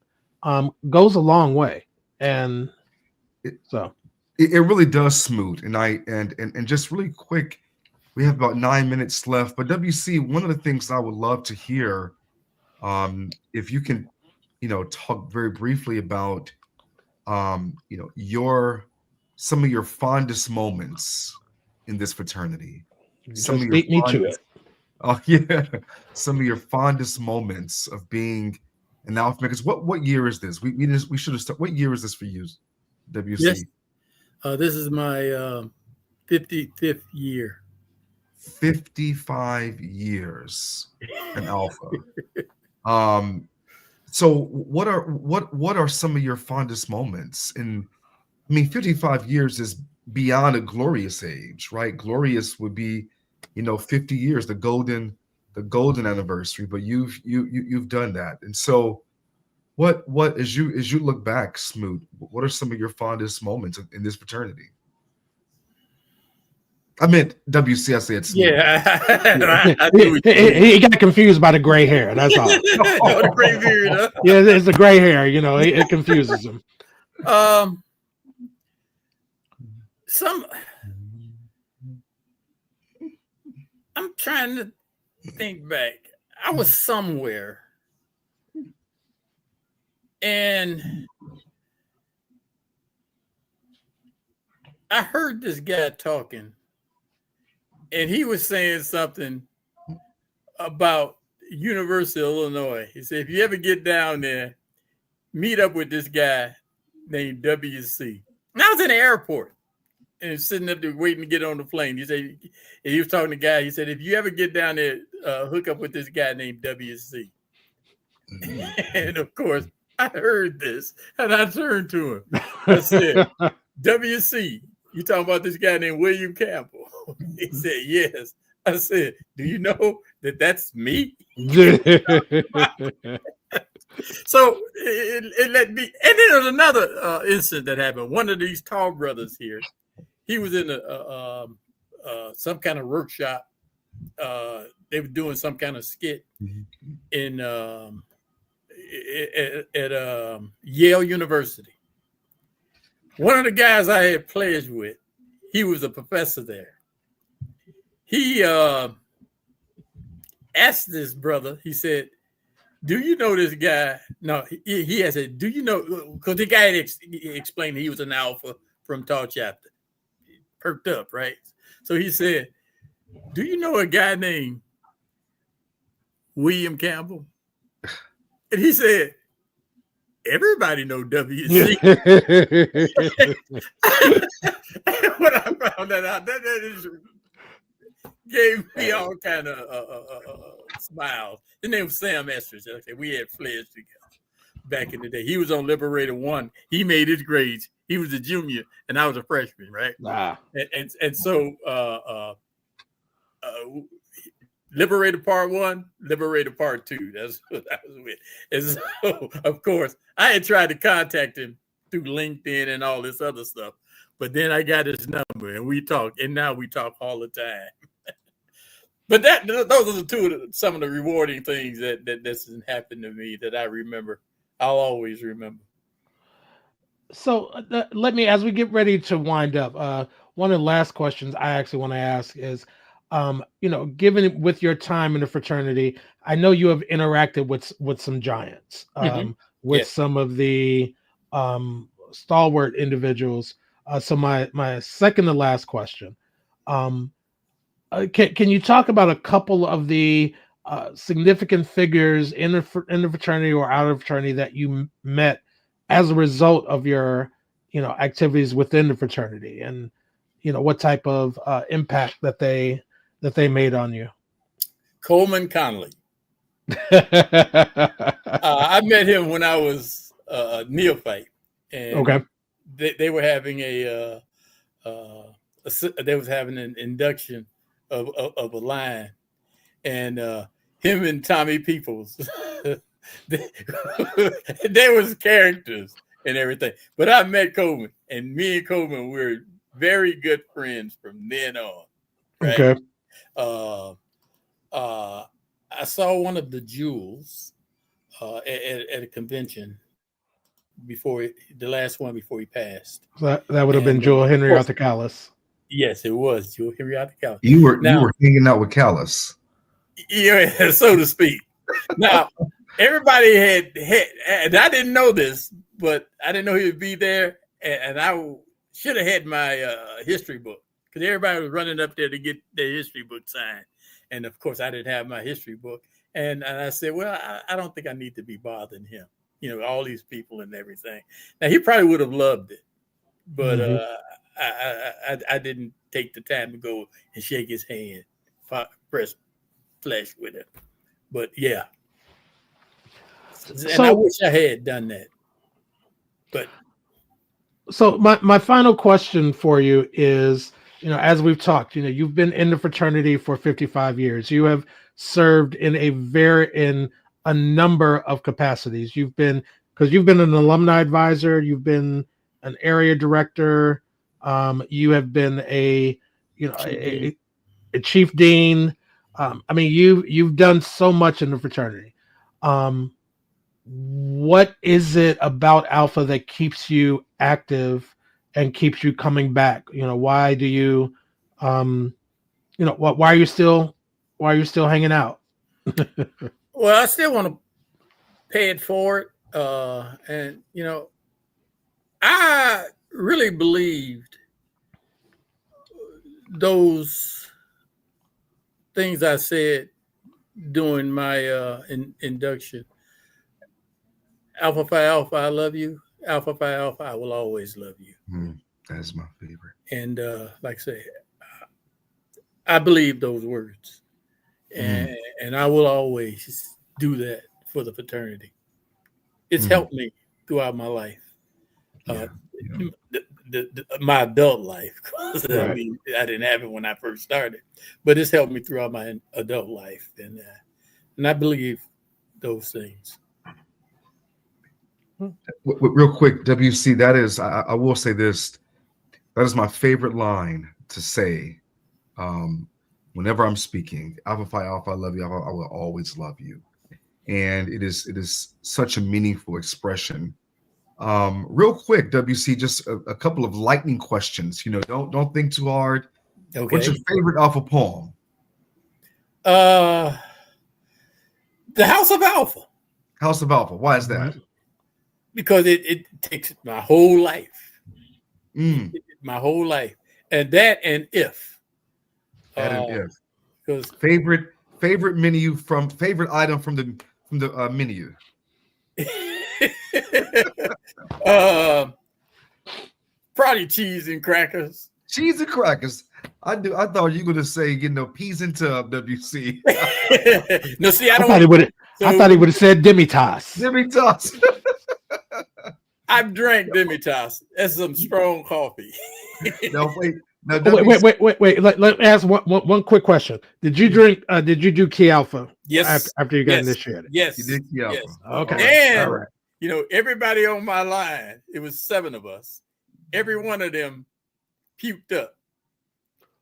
goes a long way, and it really does, Smoot. And just really quick, we have about 9 minutes left. But WC, one of the things I would love to hear, if you can, talk very briefly about, some of your fondest moments in this fraternity. Some of your me to it. Oh yeah, some of your fondest moments of being an alpha. Because what year is this? We should have started. What year is this for you, WC? Yes. This is my 55th year. 55 years an alpha. So what are some of your fondest moments? And I mean, 55 years is beyond a glorious age, right? Glorious would be, 50 years, the golden anniversary. But you've done that, and so what as you look back, Smoot, what are some of your fondest moments in this fraternity? I meant WC. I said Smoot. Yeah, he got confused by the gray hair. That's all. The gray beard. Huh? Yeah, it's the gray hair. It confuses him. I'm trying to think back. I was somewhere, and I heard this guy talking, and he was saying something about University of Illinois. He said, if you ever get down there, meet up with this guy named WC. And I was in the airport and sitting up there waiting to get on the plane. He said, he was talking to the guy. He said, if you ever get down there, hook up with this guy named WC. And of course, I heard this and I turned to him. I said, WC, you talking about this guy named William Campbell? He said, yes. I said, do you know that that's me? So it let me. And then there was another incident that happened. One of these tall brothers here, he was in some kind of workshop. They were doing some kind of skit in at Yale University. One of the guys I had pledged with, he was a professor there. He asked this brother, he said, do you know this guy? No, he had said, do you know, because the guy had explained he was an alpha from Tall Chapter. Perked up, right? So he said, do you know a guy named William Campbell? And he said, everybody know WC. When I found that out, that is gave me all kind of smiles. His name was Sam Estridge. Okay, we had pledged together back in the day. He was on Liberator 1. He made his grades. He was a junior, and I was a freshman, right? And so Liberator Part 1, Liberator Part 2. That's what I was with. And so, of course, I had tried to contact him through LinkedIn and all this other stuff. But then I got his number, and we talked, and now we talk all the time. But those are some of the rewarding things that's happened to me that I remember. I'll always remember. So let me, as we get ready to wind up, one of the last questions I actually want to ask is, given with your time in the fraternity, I know you have interacted with some giants, with Yes. some of the stalwart individuals. So my second to last question, can you talk about a couple of the significant figures in the fraternity or out of fraternity that you met as a result of your activities within the fraternity, and what type of impact that they made on you? Coleman Conley. I met him when I was a neophyte, and Okay. they were having they was having an induction of a line, and him and Tommy Peoples, they was characters and everything. But I met Coleman, and me and Coleman were very good friends from then on. Right? Okay. I saw one of the jewels at a convention the last one before he passed. That would have been Joel Henry Arthakalis. Yes, it was Joel Henry Arthakalis. You were hanging out with Callis. Yeah, so to speak. Now, everybody had, and I didn't know this, but I didn't know he would be there, and I should have had my history book, because everybody was running up there to get their history book signed. And of course, I didn't have my history book. And I said, well, I don't think I need to be bothering him. All these people and everything. Now, he probably would have loved it, but I didn't take the time to go and shake his hand, press flesh with him. But yeah. And I wish I had done that. But so my final question for you is, as we've talked, you've been in the fraternity for 55 years. You have served in a number of capacities. You've been an alumni advisor, you've been an area director, you have been a chief dean. You've done so much in the fraternity. What is it about Alpha that keeps you active and keeps you coming back? Why do you, why are you still hanging out? Well, I still want to pay it forward. And, I really believed those things I said during my induction. Alpha Phi Alpha, I love you. Alpha Phi Alpha, I will always love you. That's my favorite. And like I say, I believe those words. And I will always do that for the fraternity. It's helped me throughout my life. My adult life. Right. I didn't have it when I first started, but it's helped me throughout my adult life. And I believe those things. Real quick, WC, that is, I will say this, that is my favorite line to say whenever I'm speaking. Alpha Phi Alpha, I love you. I will always love you. And it is such a meaningful expression. Real quick, WC, just a couple of lightning questions. Don't think too hard. Okay. What's your favorite Alpha poem? The House of Alpha. House of Alpha. Why is that? Because it takes my whole life. My whole life. And that and if. That and if. Because favorite menu favorite item from the menu. Probably cheese and crackers. Cheese and crackers. I thought you were going to say, peas and tub, WC. No, see, I thought he would have said Demitas. Demitas. I've drank Demitas. That's some strong coffee. No, wait. No, wait. Let me ask one quick question. Did you drink? Did you do Key Alpha? Yes. After you got initiated. Yes. You did Key Alpha. Yes. Okay. And all right. Everybody on my line, it was 7 of us. Every one of them puked up.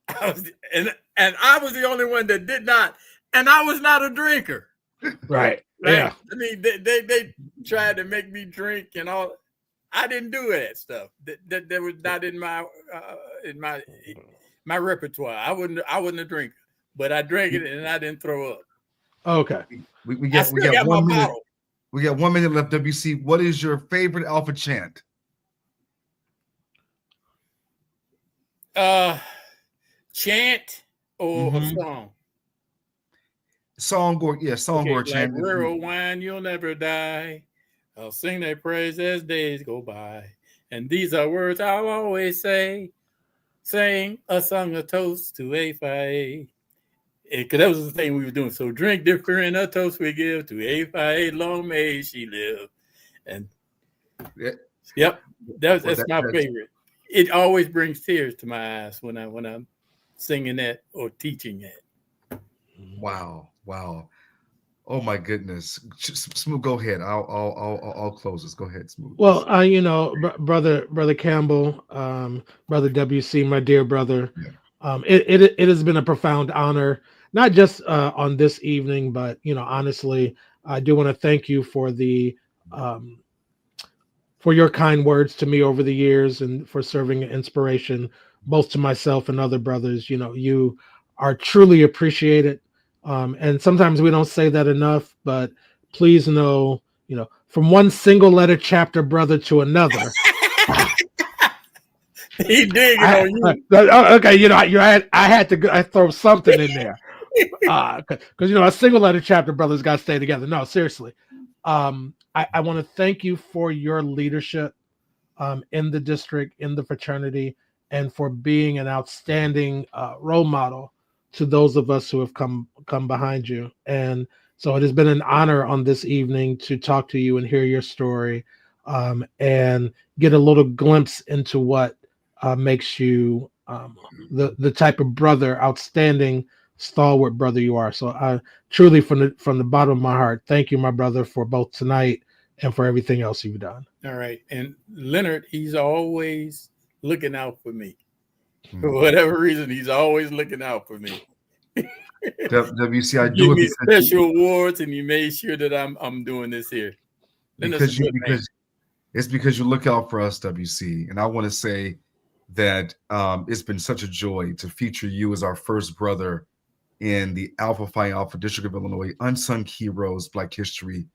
I was the only one that did not, and I was not a drinker. Right. Yeah. I mean, they tried to make me drink and all. I didn't do that stuff. That was not in my repertoire. I wouldn't have drank it, but I drank it and I didn't throw up. Okay. We I still got 1 my minute. bottle. We got 1 minute left. WC, what is your favorite Alpha chant? Chant or a song? Song or Okay, chant. Like rural wine, you'll never die. I'll sing their praise as days go by. And these are words I'll always say. Sing a song, a toast to A5A. Because that was the thing we were doing. So drink different, a toast we give to A5A, long may she live. And yep, that's my favorite. It always brings tears to my eyes when I'm singing that or teaching that. Wow. Oh my goodness. Smooth, go ahead. I'll close this. Go ahead, Smooth. Well, brother Campbell, brother WC, my dear brother, it has been a profound honor, not just on this evening, but honestly, I do want to thank you for for your kind words to me over the years and for serving an inspiration both to myself and other brothers. You are truly appreciated. And sometimes we don't say that enough, but please know, from one single letter chapter brother to another. He digging on you. Okay, I had to throw something in there. Because a single letter chapter brothers got to stay together. No, seriously. I want to thank you for your leadership in the district, in the fraternity, and for being an outstanding role model to those of us who have come behind you. And so it has been an honor on this evening to talk to you and hear your story and get a little glimpse into what makes you the type of brother, outstanding, stalwart brother you are. So I truly, from the bottom of my heart, thank you, my brother, for both tonight and for everything else you've done. All right. And Leonard, he's always looking out for me. For whatever reason, he's always looking out for me. WC, I do give me special awards, and you made sure that I'm doing this here. Because you look out for us, WC. And I want to say that it's been such a joy to feature you as our first brother in the Alpha Phi Alpha District of Illinois Unsung Heroes Black History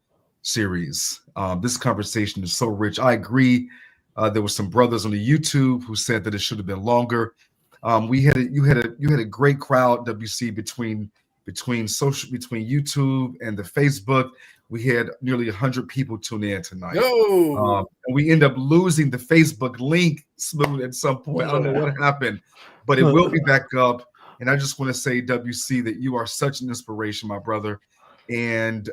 series. This conversation is so rich. I agree. There were some brothers on the YouTube who said that it should have been longer. You had a great crowd, WC, between YouTube and the Facebook. We had nearly 100 people tune in tonight. And we end up losing the Facebook link Smooth at some point. I don't know what happened, but it will be back up. And I just want to say, WC, that you are such an inspiration, my brother. And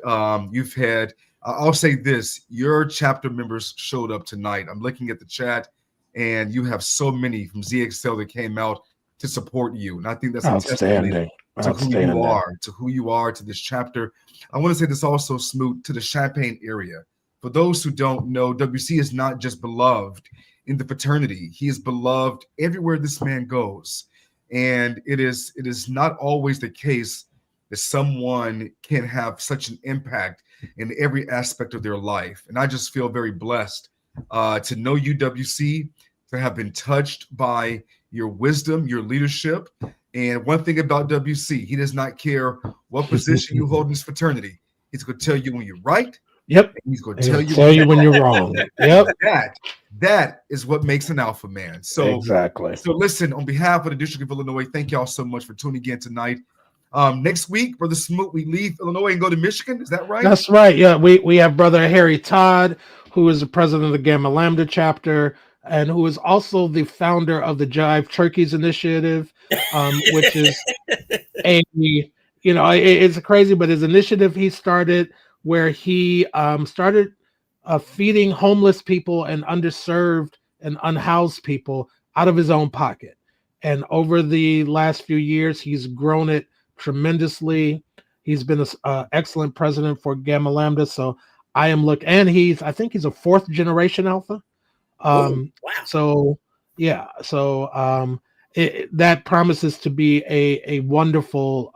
you've had, I'll say this, your chapter members showed up tonight. I'm looking at the chat, and you have so many from ZXL that came out to support you. And I think that's outstanding. To who you are, to this chapter. I want to say this also, Smoot, to the Champaign area. For those who don't know, WC is not just beloved in the fraternity. He is beloved everywhere this man goes. And it is not always the case that someone can have such an impact in every aspect of their life. And I just feel very blessed to know you, WC, to have been touched by your wisdom, your leadership. And one thing about WC, he does not care what position you hold in this fraternity. He's going to tell you when you're right. Yep. And he's going to tell you when you're wrong. Yep. That is what makes an alpha man. So exactly. So listen, on behalf of the District of Illinois, thank y'all so much for tuning in tonight. Next week, Brother Smoot, we leave Illinois and go to Michigan. Is that right? That's right. Yeah, we have Brother Harry Todd, who is the president of the Gamma Lambda chapter, and who is also the founder of the Jive Turkeys Initiative, which is it's crazy, but his initiative he started where he started feeding homeless people and underserved and unhoused people out of his own pocket. And over the last few years, he's grown it tremendously. He's been an excellent president for Gamma Lambda. So I think he's a fourth generation alpha. Wow. So yeah, that promises to be a wonderful,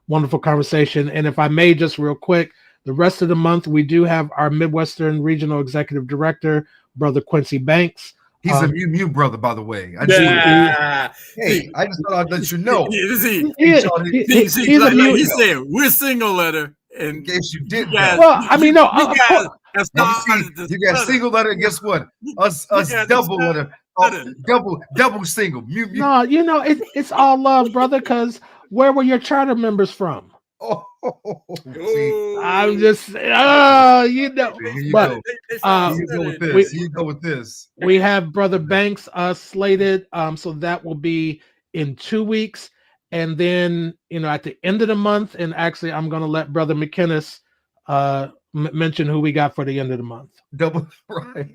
wonderful conversation. And if I may, just real quick, The rest of the month, we do have our Midwestern Regional Executive Director, Brother Quincy Banks. He's a Mew brother, by the way. I just thought I'd let you know. He's a Mew. He said, we're single letter. And in case you didn't guys, know. Well, I mean, no, of course. You got single letter, and guess what? Us double letter. Double single. Mew. No, it's all love, brother, because where were your charter members from? I'm just Here you go with this. We have Brother Banks slated, so that will be in 2 weeks, and then at the end of the month, and actually I'm going to let Brother McKinnis mention who we got for the end of the month. Double, right?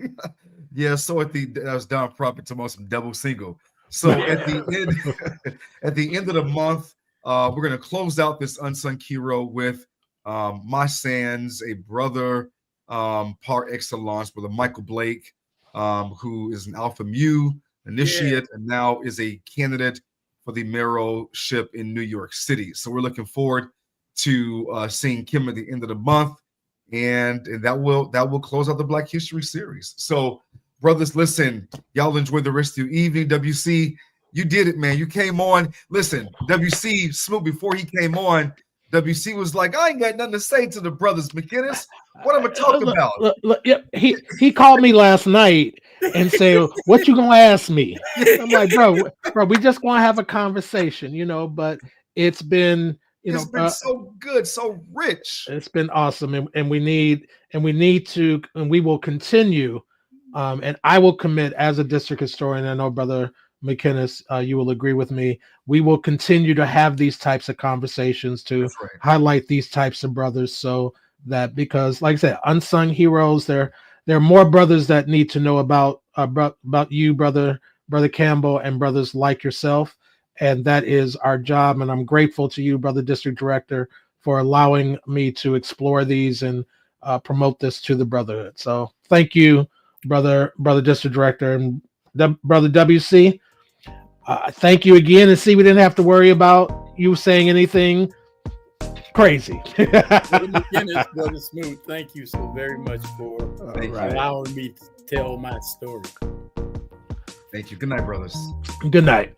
Yeah. So that was Don Prophet to some double single. So at the end of the month, we're going to close out this unsung hero with my sans, a brother par excellence, Brother Michael Blake, who is an Alpha Mu initiate and now is a candidate for the mayoralship in New York City. So we're looking forward to seeing Kim at the end of the month, and that will close out the Black History series. So, brothers, listen, y'all enjoy the rest of your evening. WC, you did it, man. You came on. Listen, WC Smoot, before he came on, WC was like, I ain't got nothing to say to the brothers McKinnis. What am I talking about? Look, he called me last night and said, what you gonna ask me? I'm like, bro, we just gonna have a conversation, but it's been it's been so good, so rich. It's been awesome, and we will continue. And I will commit as a district historian. I know Brother McKinnis, you will agree with me. We will continue to have these types of conversations to highlight these types of brothers, so that, because, like I said, unsung heroes. There are more brothers that need to know about you, brother Campbell, and brothers like yourself, and that is our job. And I'm grateful to you, Brother District Director, for allowing me to explore these and promote this to the brotherhood. So thank you, brother District Director, and Brother WC. Thank you again, and we didn't have to worry about you saying anything crazy. Brother Smoot, thank you so very much for allowing me to tell my story. Thank you. Good night, brothers. Good night.